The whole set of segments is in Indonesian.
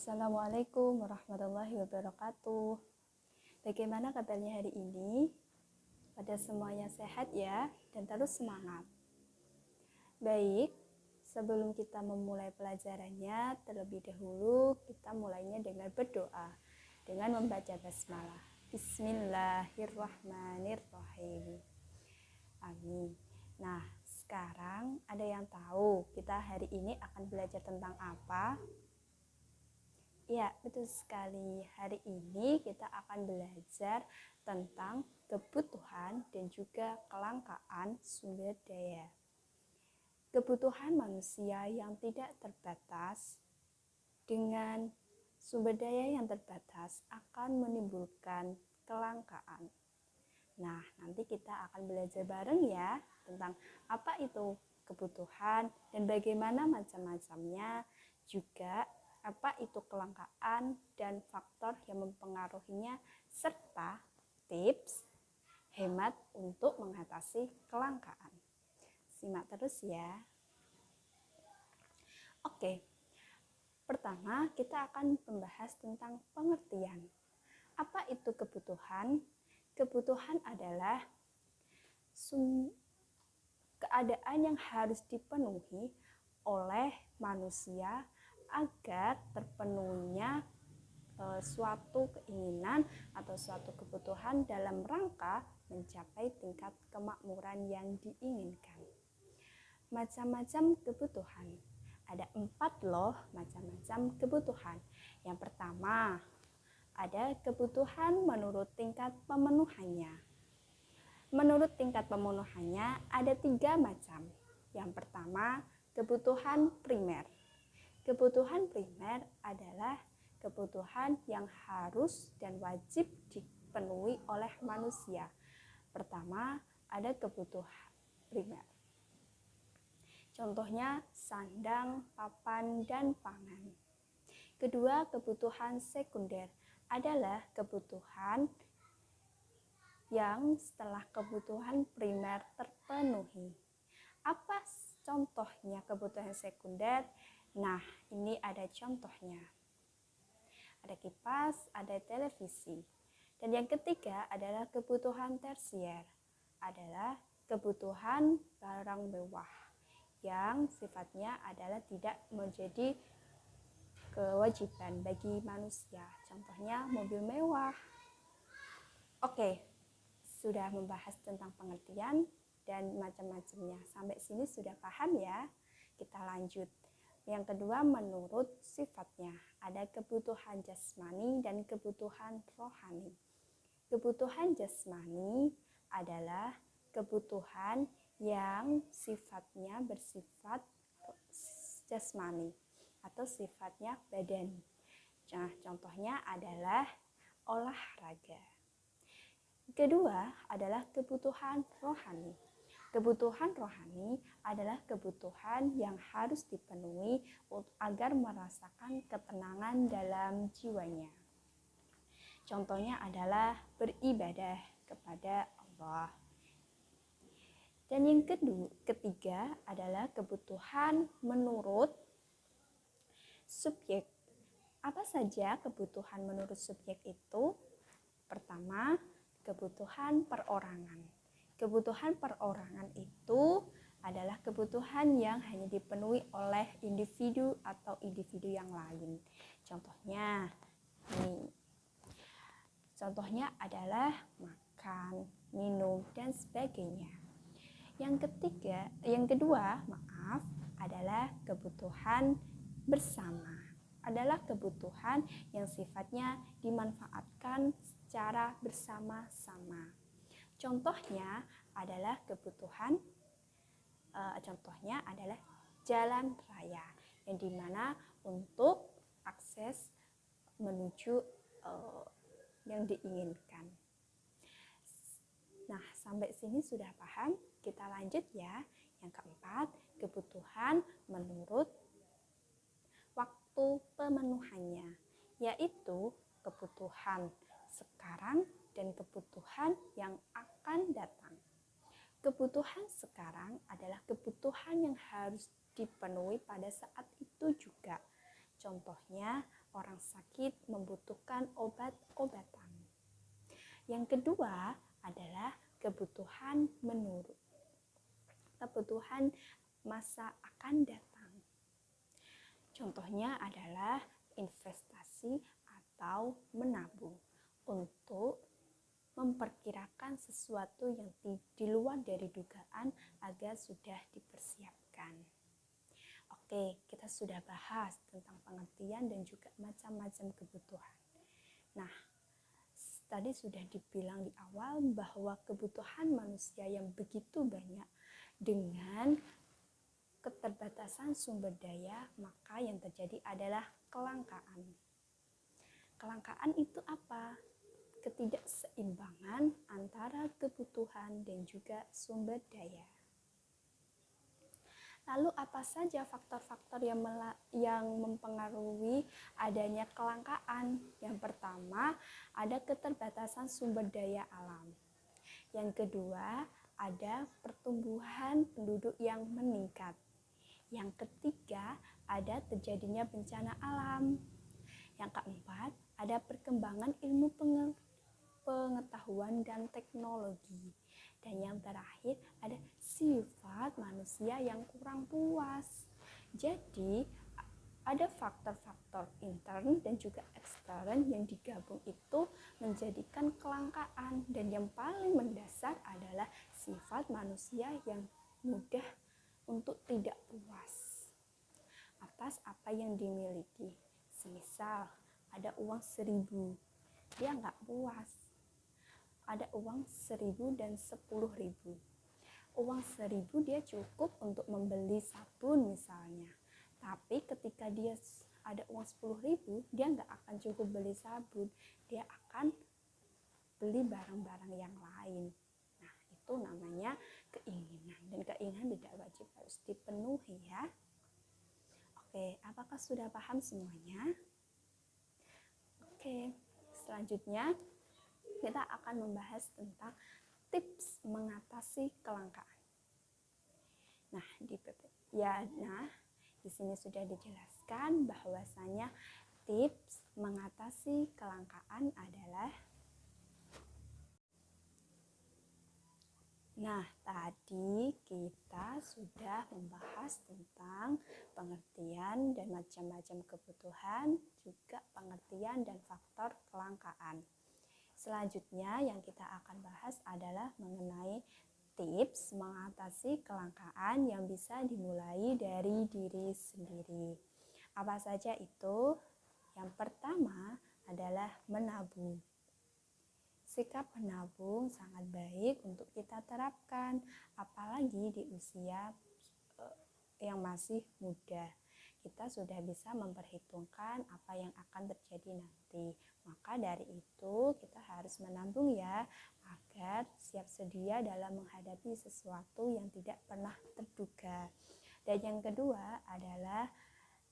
Assalamualaikum warahmatullahi wabarakatuh. Bagaimana kabarnya hari ini? Pada semuanya sehat ya, dan terus semangat. Baik, sebelum kita memulai pelajarannya, terlebih dahulu kita mulainya dengan berdoa, dengan membaca basmalah. Bismillahirrahmanirrahim. Amin. Nah, sekarang ada yang tahu kita hari ini akan belajar tentang apa? Ya, betul sekali. Hari ini kita akan belajar tentang kebutuhan dan juga kelangkaan sumber daya. Kebutuhan manusia yang tidak terbatas dengan sumber daya yang terbatas akan menimbulkan kelangkaan. Nah, nanti kita akan belajar bareng ya tentang apa itu kebutuhan dan bagaimana macam-macamnya, juga apa itu kelangkaan dan faktor yang mempengaruhinya, serta tips hemat untuk mengatasi kelangkaan. Simak terus ya. Oke, pertama kita akan membahas tentang pengertian. Apa itu kebutuhan? Kebutuhan adalah keadaan yang harus dipenuhi oleh manusia agar terpenuhinya suatu keinginan atau suatu kebutuhan dalam rangka mencapai tingkat kemakmuran yang diinginkan. Macam-macam kebutuhan. Ada 4 loh macam-macam kebutuhan. Yang pertama, ada kebutuhan menurut tingkat pemenuhannya. Menurut tingkat pemenuhannya ada 3 macam. Yang pertama, kebutuhan primer. Kebutuhan primer adalah kebutuhan yang harus dan wajib dipenuhi oleh manusia. Pertama, ada kebutuhan primer. Contohnya sandang, papan, dan pangan. Kedua, kebutuhan sekunder adalah kebutuhan yang setelah kebutuhan primer terpenuhi. Apa contohnya kebutuhan sekunder? Nah, ini ada contohnya. Ada kipas, ada televisi. Dan yang ketiga adalah kebutuhan tersier. Adalah kebutuhan barang mewah yang sifatnya adalah tidak menjadi kewajiban bagi manusia. Contohnya mobil mewah. Oke, sudah membahas tentang pengertian dan macam-macamnya. Sampai sini sudah paham ya? Kita lanjut. Yang kedua, menurut sifatnya, ada kebutuhan jasmani dan kebutuhan rohani. Kebutuhan jasmani adalah kebutuhan yang sifatnya bersifat jasmani atau sifatnya badan. Nah, contohnya adalah olahraga. Kedua adalah kebutuhan rohani. Kebutuhan rohani adalah kebutuhan yang harus dipenuhi agar merasakan ketenangan dalam jiwanya. Contohnya adalah beribadah kepada Allah. Dan yang ketiga adalah kebutuhan menurut subjek. Apa saja kebutuhan menurut subjek itu? Pertama, kebutuhan perorangan. Kebutuhan perorangan itu adalah kebutuhan yang hanya dipenuhi oleh individu atau individu yang lain. Contohnya, adalah makan, minum, dan sebagainya. Yang kedua, adalah kebutuhan bersama. Adalah kebutuhan yang sifatnya dimanfaatkan secara bersama-sama. Contohnya adalah jalan raya, yang dimana untuk akses menuju yang diinginkan. Nah, sampai sini sudah paham? Kita lanjut ya. Yang keempat, kebutuhan menurut waktu pemenuhannya, yaitu kebutuhan sekarang dan kebutuhan yang akan datang. Kebutuhan sekarang adalah kebutuhan yang harus dipenuhi pada saat itu juga. Contohnya orang sakit membutuhkan obat-obatan. Yang kedua adalah kebutuhan menurut kebutuhan masa akan datang. Contohnya adalah investasi atau menabung untuk memperkirakan sesuatu yang di luar dari dugaan agar sudah dipersiapkan. Oke, kita sudah bahas tentang pengertian dan juga macam-macam kebutuhan. Nah, tadi sudah dibilang di awal bahwa kebutuhan manusia yang begitu banyak dengan keterbatasan sumber daya, maka yang terjadi adalah kelangkaan. Kelangkaan itu apa? Ketidakseimbangan antara kebutuhan dan juga sumber daya. Lalu apa saja faktor-faktor yang mempengaruhi adanya kelangkaan? Yang pertama, ada keterbatasan sumber daya alam. Yang kedua, ada pertumbuhan penduduk yang meningkat. Yang ketiga, ada terjadinya bencana alam. Yang keempat, ada perkembangan ilmu pengetahuan dan teknologi. Dan yang terakhir, ada sifat manusia yang kurang puas. Jadi, ada faktor-faktor intern dan juga ekstern yang digabung itu menjadikan kelangkaan. Dan yang paling mendasar adalah sifat manusia yang mudah untuk tidak puas atas apa yang dimiliki. Semisal ada uang 1.000, dia nggak puas. Ada uang 1.000 dan 10.000. Uang 1.000 dia cukup untuk membeli sabun misalnya. Tapi ketika dia ada uang 10.000, dia nggak akan cukup beli sabun. Dia akan beli barang-barang yang lain. Nah, itu namanya keinginan. Dan keinginan tidak wajib harus dipenuhi ya. Oke, apakah sudah paham semuanya? Oke, selanjutnya kita akan membahas tentang tips mengatasi kelangkaan. Nah, di sini sudah dijelaskan bahwasanya tips mengatasi kelangkaan adalah tadi kita sudah membahas tentang pengertian dan macam-macam kebutuhan, juga pengertian dan faktor kelangkaan. Selanjutnya yang kita akan bahas adalah mengenai tips mengatasi kelangkaan yang bisa dimulai dari diri sendiri. Apa saja itu? Yang pertama adalah menabung. Sikap menabung sangat baik untuk kita terapkan, apalagi di usia yang masih muda. Kita sudah bisa memperhitungkan apa yang akan terjadi nanti. Maka dari itu kita harus menabung ya, agar siap sedia dalam menghadapi sesuatu yang tidak pernah terduga. Dan yang kedua adalah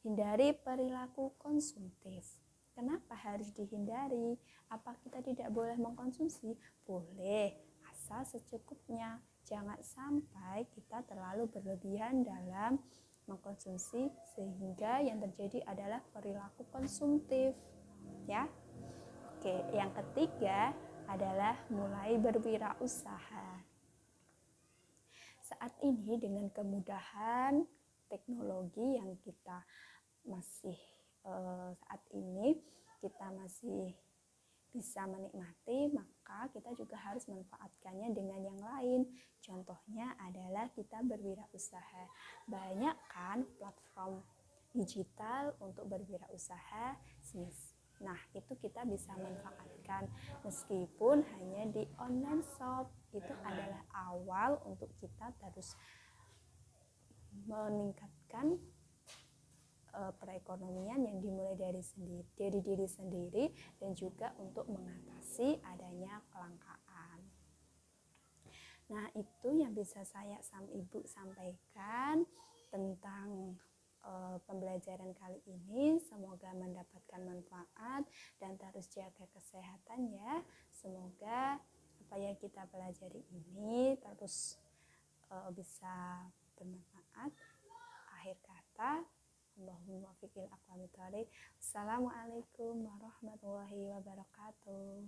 hindari perilaku konsumtif. Kenapa harus dihindari? Apa kita tidak boleh mengkonsumsi? Boleh, asal secukupnya. Jangan sampai kita terlalu berlebihan dalam mengkonsumsi sehingga yang terjadi adalah perilaku konsumtif. Ya. Oke, yang ketiga adalah mulai berwirausaha. Saat ini dengan kemudahan teknologi yang kita masih bisa menikmati, maka kita juga harus memanfaatkannya dengan yang lain. Contohnya adalah kita berwirausaha. Banyak kan platform digital untuk berwirausaha. Nah, itu kita bisa manfaatkan meskipun hanya di online shop. Itu adalah awal untuk kita terus meningkatkan perekonomian yang dimulai dari diri sendiri dan juga untuk mengatasi adanya kelangkaan. Nah, itu yang bisa saya Ibu sampaikan tentang pembelajaran kali ini. Semoga mendapatkan manfaat dan terus jaga kesehatan ya. Semoga apa yang kita pelajari ini terus bisa bermanfaat. Akhir kata, Allahumma fiqil aqwamit thoriq. Assalamualaikum warahmatullahi wabarakatuh.